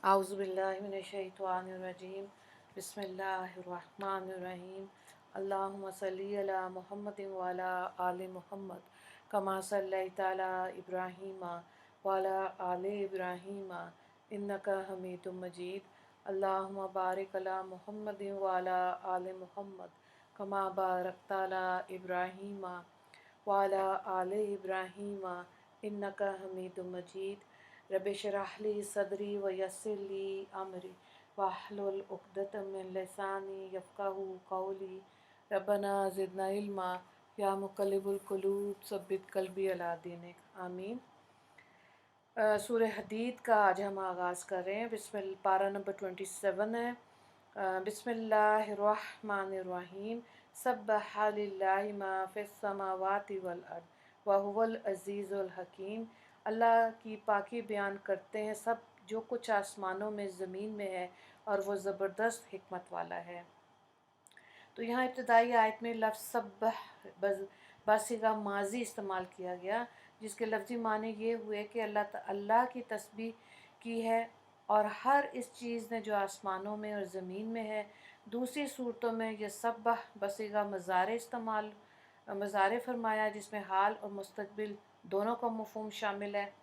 आउज़ु बिल्लाहि मिनश्शैतानिर्रजीम बिस्मिल्लाहिर्रहमानिर्रहीम अल्लाहुम्मा सल्ली अला मुहम्मदिन व अला आलि मुहम्मद कमा सल्लैता अला इब्राहीम व अला आलि इब्राहीम इन्नका हमीदुम मजीद अल्लाहुम्मा बारिक अला मुहम्मदिन व अला आलि मुहम्मद कमा बारकता अला इब्राहीम व अला आलि इब्राहीम इन्नका हमीदुम मजीद रब्बि इश्रह ली सदरी व यस्सिर ली अमरी वाहलुल उक़दतम मिन लिसानी यफ़क़हू क़ौली रब्बना ज़िदना इल्मा या मुक़ल्लिबुल क़ुलूब सब्बित क़ल्बी अला दीनिक आमीन। सूरह हदीद का आज हम आगाज़ कर रहे हैं। पारा नंबर 27 है। बिस्मिल्लाहिर्रहमानिर्रहीम सब्बह लिल्लाहि मा फ़िस समावाति वल अर्द व हुवल अज़ीज़ुल हकीम। अल्लाह की पाकी बयान करते हैं सब जो कुछ आसमानों में ज़मीन में है और वो ज़बरदस्त हिकमत वाला है। तो यहाँ इब्तदाई आयत में लफ्ज़ सब्बह बासिगा माजी इस्तेमाल किया गया, जिसके लफ्ज़ी माने ये हुए कि अल्लाह की तस्बीह की है और हर इस चीज़ ने जो आसमानों में और ज़मीन में है। दूसरी सूरतों में यह सब्बह बसिगा मज़ारे फरमाया, जिसमें हाल और मुस्तक़बिल दोनों का मफ़हूम शामिल है।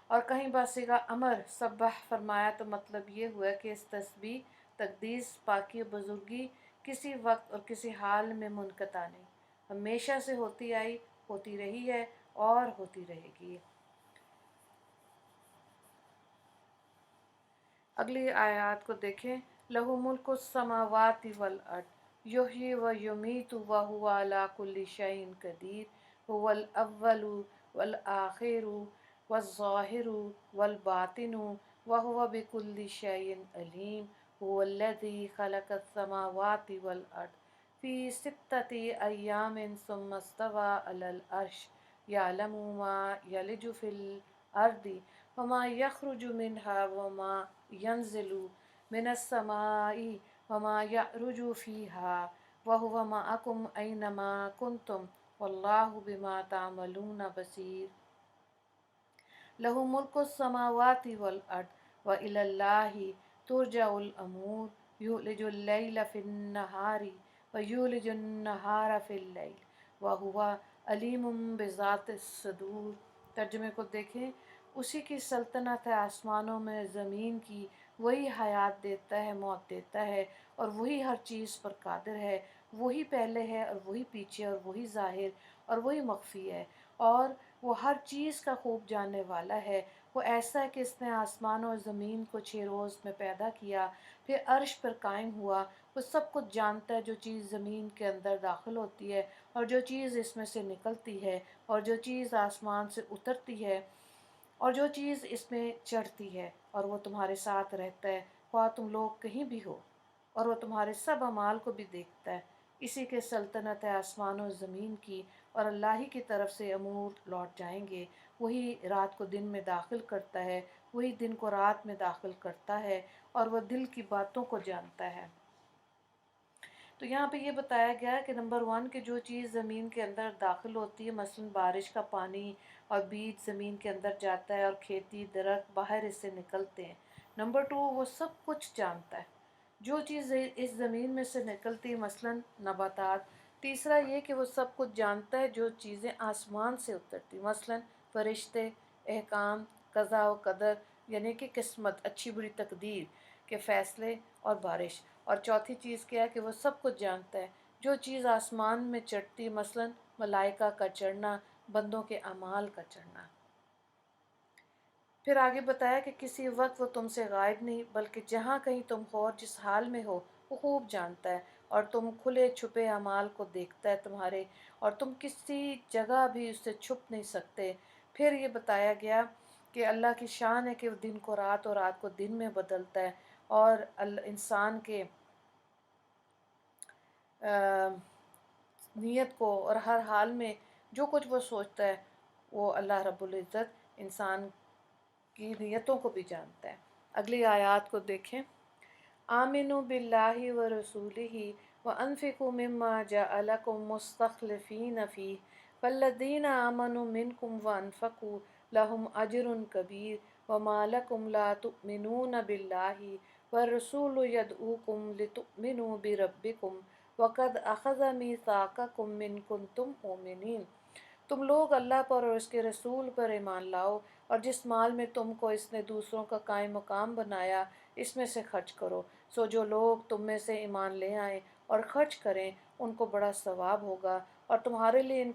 और कहीं बासिगा अमर सब्बह फरमाया तो मतलब ये हुआ कि इस तस्बीह तक़दीस पाकी बुज़ुर्गी किसी वक्त और किसी हाल में मुनक़ता नहीं, हमेशा से होती आई, होती रही है और होती रहेगी। अगली आयत को देखें। लहू मुल्कुस समावाति वल अर्द युह्यी व युमीतु व हुवा अला कुल्लि शैइन क़दीर हुवल अव्वलु वल आखिरु वज़्ज़ाहिरु वल बातिनु व हुवा बिकुल्लि शैइन अलीम हुवल्लज़ी खलक़स समावाति वल अर्द फ़ी सित्तति अय्यामिन सुम्मा इस्तवा अलल अर्श यअलमु मा यलिजु फ़िल अर्दि वमा यख़रुजु मिन्हा वमा यंज़िलु मिनस्समाई वमा यअरुजु फ़ीहा वहुवा मअकुम ऐनमा कुंतुम वल्लाहु बिमा तामलून बसीर। लहू मुल्कुस समावाति वल अर्द व इलल्लाहि तुरजउल अमूर युलिजुल लैला फिन्नहारी व युलिजुन नहारा फिल लैल व हुवा अलीमुम बिज़ातिस सदूर। तर्जुमे को देखें। उसी की सल्तनत है आसमानों में ज़मीन की, वही हयात देता है, मौत देता है और वही हर चीज़ पर कादिर है। वही पहले है और वही पीछे और वही ज़ाहिर और वही मख्फी है और वो हर चीज़ का खूब जानने वाला है। वो ऐसा है कि इसने आसमान और ज़मीन को 6 रोज़ में पैदा किया, फिर अर्श पर कायम हुआ। वो सब कुछ जानता है, जो चीज़ ज़मीन के अंदर दाखिल होती है और जो चीज़ इसमें से निकलती है और जो चीज़ आसमान से उतरती है और जो चीज़ इसमें चढ़ती है। और वो तुम्हारे साथ रहता है ख्वाह तुम लोग कहीं भी हो, और वो तुम्हारे सब अमाल को भी देखता है। इसी के सल्तनत है आसमान और ज़मीन की और अल्लाह ही की तरफ से अमूर लौट जाएंगे। वही रात को दिन में दाखिल करता है, वही दिन को रात में दाखिल करता है और वह दिल की बातों को जानता है। तो यहाँ पे ये बताया गया है कि नंबर 1 कि जो चीज़ ज़मीन के अंदर दाखिल होती है, मसलन बारिश का पानी और बीज ज़मीन के अंदर जाता है और खेती दरख्त बाहर इससे निकलते हैं। नंबर 2 वो सब कुछ जानता है, जो चीज़ इस ज़मीन में से निकलती है, मसलन नबातात। तीसरा ये कि वो सब कुछ जानता है जो चीज़ें आसमान से उतरती, मसलन फरिश्ते, अहकाम, कज़ा व क़दर यानी कि किस्मत, अच्छी बुरी तकदीर के फ़ैसले और बारिश। और चौथी चीज़ क्या है कि वो सब कुछ जानता है जो चीज़ आसमान में चढ़ती है, मसलन मलाइका का चढ़ना, बंदों के अमाल का चढ़ना। फिर आगे बताया कि किसी वक्त वो तुमसे गायब नहीं, बल्कि जहाँ कहीं तुम हो और जिस हाल में हो वो खूब जानता है और तुम खुले छुपे अमाल को देखता है तुम्हारे, और तुम किसी जगह भी उससे छुप नहीं सकते। फिर ये बताया गया कि अल्लाह की शान है कि वो दिन को रात और रात को दिन में बदलता है और इंसान के नीयत को और हर हाल में जो कुछ वो सोचता है, वो अल्लाह रब्बुल इज़्ज़त इंसान की नीयतों को भी जानता है। अगली आयत को देखें। आमिनु बिल्लाहि व रसूलिही व अनफिकु मिम्मा जअलकुम मुस्तखलिफीन फीह वल्लज़ीना आमनु मिनकुम व अनफकु लहुम अजरुन कबीर वमा लकुम ला तुमिनून बिल्लाहि वरसूलु यदऊकुम लितुमिनु बिरब्बिकुम वक़द अख़ज़ मीसाक़कुम मिन कुन्तुम मुमिनीन। तुम लोग अल्लाह पर और उसके रसूल पर ईमान लाओ, और जिस माल में तुमको इसने दूसरों का कायम मकाम बनाया इसमें से खर्च करो। सो जो लोग तुम में से ईमान ले आए और खर्च करें उनको बड़ा सवाब होगा। और तुम्हारे लिए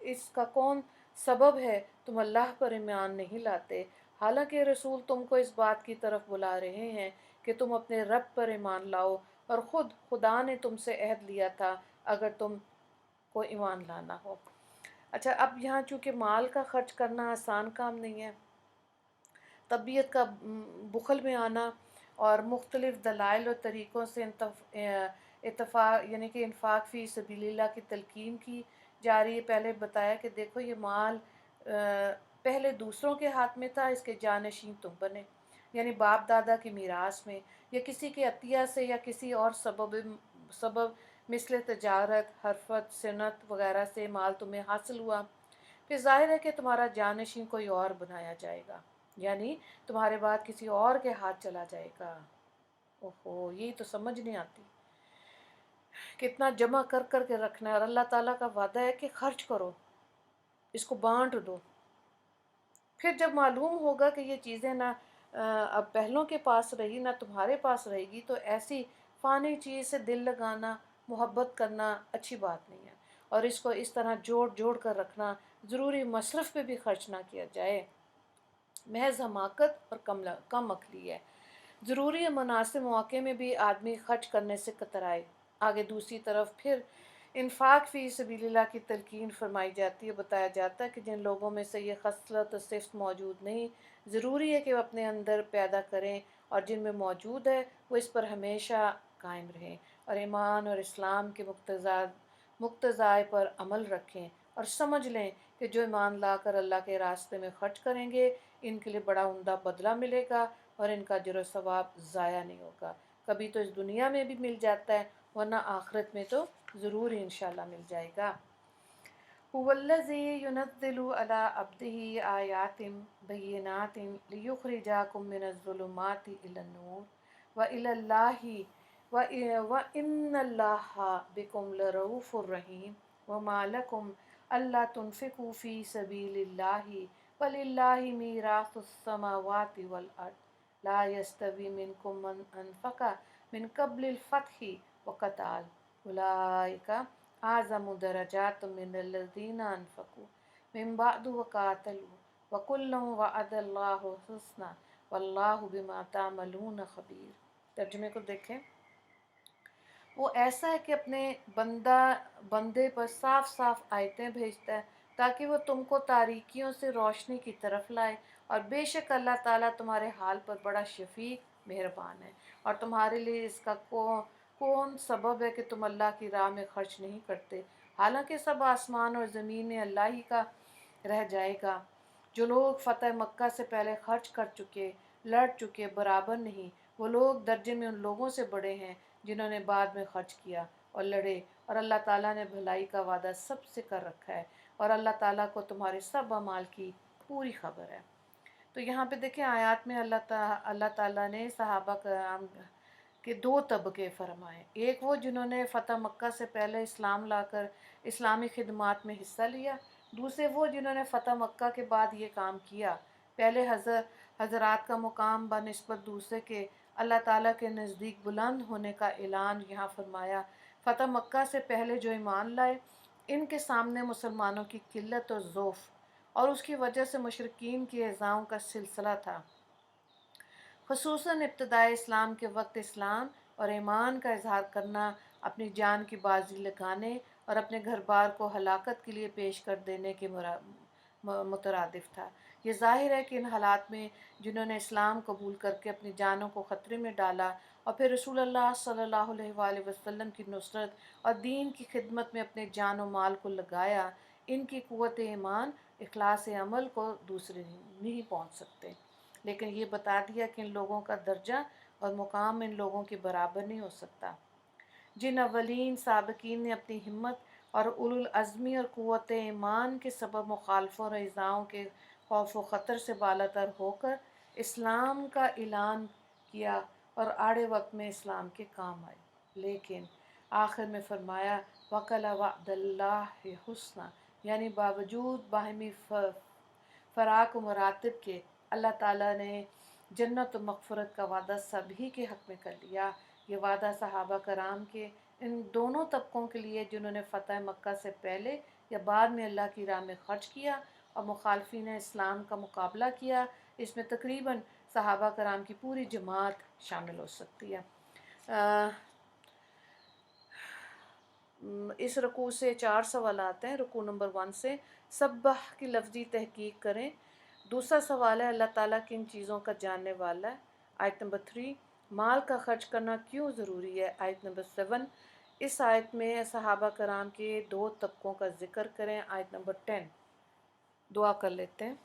इसका कौन सबब है तुम अल्लाह पर ईमान नहीं लाते, हालांकि रसूल तुमको इस बात की तरफ बुला रहे हैं कि तुम अपने रब पर ईमान लाओ, और ख़ुद खुदा ने तुमसे अहद लिया था अगर तुम को ईमान लाना हो। अच्छा, अब यहाँ चूँकि माल का खर्च करना आसान काम नहीं है, तबीयत का बुखल में आना और मुख्तलिफ़ दलाइल और तरीक़ों से इतफ़ाक़ यानी कि इन्फ़ाक़ फ़ी सबीलिल्लाह की तलक़ीन की जा रही है। पहले बताया कि देखो ये माल पहले दूसरों के हाथ में था, इसके जानशीन तुम बने, यानी बाप दादा की मीरास में या किसी के अतिया से या किसी और सबब मिसल तजारत, हरफत, सनत वगैरह से माल तुम्हें हासिल हुआ। फिर ज़ाहिर है कि तुम्हारा जानशीन कोई और बनाया जाएगा, यानी तुम्हारे बाद किसी और के हाथ चला जाएगा। ओहो, ये तो समझ नहीं आती, कितना जमा कर कर के रखना है। और अल्लाह ताला का वादा है कि खर्च करो, इसको बांट दो। फिर जब मालूम होगा कि ये चीज़ें ना अब पहलों के पास रही ना तुम्हारे पास रहेगी, तो ऐसी फ़ानी चीज़ से दिल लगाना, मोहब्बत करना अच्छी बात नहीं है। और इसको इस तरह जोड़ जोड़ कर रखना, ज़रूरी मसरफ़ पे भी खर्च ना किया जाए, महज हमाकत और कम अक्ली है। ज़रूरी है मुनासिब मौके में भी आदमी खर्च करने से कतराए। आगे दूसरी तरफ फिर इन्फ़ाक़ फ़ी सबीलिल्लाह की तलक़ीन फरमाई जाती है। बताया जाता है कि जिन लोगों में से ये खसलत और सिफ़त मौजूद नहीं, ज़रूरी है कि वह अपने अंदर पैदा करें, और जिनमें मौजूद है वो इस पर हमेशा कायम रहें और ईमान और इस्लाम के मुक्तज़ाए पर अमल रखें, और समझ लें कि जो ईमान लाकर अल्लाह के रास्ते में खर्च करेंगे इनके लिए बड़ा उम्दा बदला मिलेगा, और इनका अजर व सवाब ज़ाया नहीं होगा। कभी तो इस दुनिया में भी मिल जाता है, वरना आखिरत में तो ज़रूर इंशाअल्लाह मिल जाएगा। हुवल्लज़ी युनज़्ज़िलु अला अब्दिही आयातिन बय्यिनातिन लियुख़रिजकुम मिनज़्ज़ुलुमाति इलन-नूर व इलल्लाहि व इन्नल्लाहा बिकुम लरऊफ़ुर रहीम वमा लकुम अल्ला तुनफ़िक़ू फ़ी सबीलिल्लाहि वलिल्लाहि मीरासुस समावाति वल अर्द ला यस्तवी मिनकुम मन अनफ़क़ा मिन क़ब्लिल फ़त्हि व क़ताल उलाइका आज़मु दरजातुम मिनल्लज़ीना अनफ़क़ू मिन बअदु व क़ातलू व कुल्लन वअदल्लाहु हुस्ना वल्लाहु बिमा तामलून ख़बीर। तर्जुमे को देखें। वो ऐसा है कि अपने बंदे पर साफ साफ आयतें भेजता है ताकि वो तुमको तारीकियों से रोशनी की तरफ लाए, और बेशक अल्लाह ताला तुम्हारे हाल पर बड़ा शफीक मेहरबान है। और तुम्हारे लिए इसका कौन सबब है कि तुम अल्लाह की राह में खर्च नहीं करते, हालांकि सब आसमान और ज़मीन में अल्लाह ही का रह जाएगा। जो लोग फ़तह मक्का से पहले खर्च कर चुके, लड़ चुके, बराबर नहीं, वो लोग दर्जे में उन लोगों से बड़े हैं जिन्होंने बाद में खर्च किया और लड़े, और अल्लाह ताला ने भलाई का वादा सबसे कर रखा है, और अल्लाह ताला को तुम्हारे सब अमाल की पूरी खबर है। तो यहाँ पे देखें आयत में अल्लाह ताला ने सहाबा कराम के दो तबके फरमाए। एक वो जिन्होंने फ़तह मक्का से पहले इस्लाम लाकर इस्लामी खिदमात में हिस्सा लिया, दूसरे वो जिन्होंने फ़तह मक्का के बाद ये काम किया। पहले हज़रात का मुकाम बनिस्बत दूसरे के अल्लाह ताला के नज़दीक बुलंद होने का ऐलान यहाँ फरमाया। फ़तह मक्का से पहले जो ईमान लाए, इनके सामने मुसलमानों की किल्लत और ज़ोफ़ और उसकी वजह से मुशरिकीन की एज़ाओं का सिलसिला था। ख़ुसूसन इब्तिदाए इस्लाम के वक्त इस्लाम और ईमान का इजहार करना अपनी जान की बाजी लगाने और अपने घर बार को हलाकत के लिए पेश कर देने के मुतरादिफ था। ये ज़ाहिर है कि इन हालात में जिन्होंने इस्लाम कबूल करके अपनी जानों को ख़तरे में डाला और फिर रसूलुल्लाह सल्लल्लाहु अलैहि वसल्लम की नुसरत और दीन की खिदमत में अपने जान और माल को लगाया, इनकी क़ुव्वत ईमान इखलास अमल को दूसरे नहीं पहुँच सकते। लेकिन ये बता दिया कि इन लोगों का दर्जा और मुकाम इन लोगों के बराबर नहीं हो सकता। जिन अवलीन साबिकीन ने अपनी हिम्मत और उलुल अज़्मी और क़ुव्वत ईमान के सबब मुखालफों और इज़ाओं के खौफ व ख़तर से बालातर होकर इस्लाम का ऐलान किया और आड़े वक्त में इस्लाम के काम आए। लेकिन आखिर में फरमाया वकला वअदल्लाहि हुस्ना, यानी बावजूद बाहमी फ़राक़ व मरातिब के अल्लाह ताला ने जन्नत व मग़फ़िरत का वादा सभी के हक़ में कर लिया। ये वादा सहाबा कराम के इन दोनों तबकों के लिए जिन्होंने फ़तह मक्का से पहले या बाद में अल्लाह की राह में ख़र्च किया और मुखालफिन इस्लाम का मुकाबला किया। इसमें तकरीबन सहाबा कराम की पूरी जमात शामिल हो सकती है। इस रुकू से 4 सवाल आते हैं। रुकू नंबर 1 से सब्बाह की लफ्ज़ी तहकीक करें। दूसरा सवाल है अल्लाह ताला किन चीज़ों का जानने वाला है। आयत नंबर 3 माल का खर्च करना क्यों ज़रूरी है। आयत नंबर 7 इस आयत में सहाबा कराम के 2 तबकों का ज़िक्र करें। आयत नंबर 10 दुआ कर लेते हैं।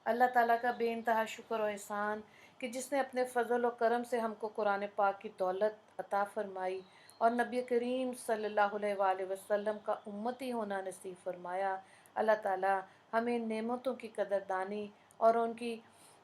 अल्लाह ताला का बेइंतहा शुक्र और एहसान कि जिसने अपने फ़ज़ल और करम से हमको कुरान पाक की दौलत अता फ़रमाई और नबी करीम सल्लल्लाहु अलैहि वसल्लम का उम्मती होना नसीब फ़रमाया। अल्लाह ताला हमें नेमतों की कदरदानी और उनकी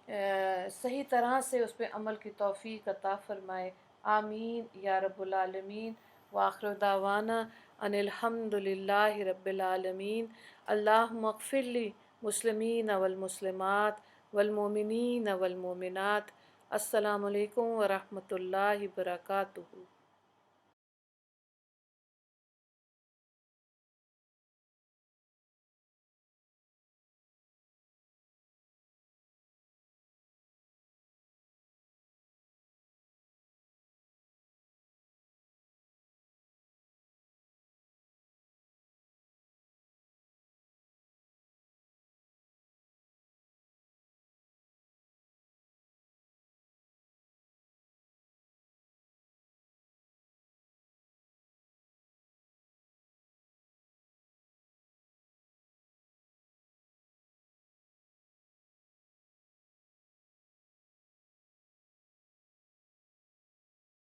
सही तरह से उस पर अमल की तौफ़ीक़ अता फ़रमाए। आमीन या रब्बुल आलमीन। व आखिर दावाना अनिल हम्दुलिल्लाहि रब्बिल आलमीन। अल्लाहुम्मा अग़फ़िर मुस्लिमीन वल मुस्लिमात वल मोमिनीन वल मोमिनात। अस्सलामु अलैकुम व रहमतुल्लाहि व बरकातुहू।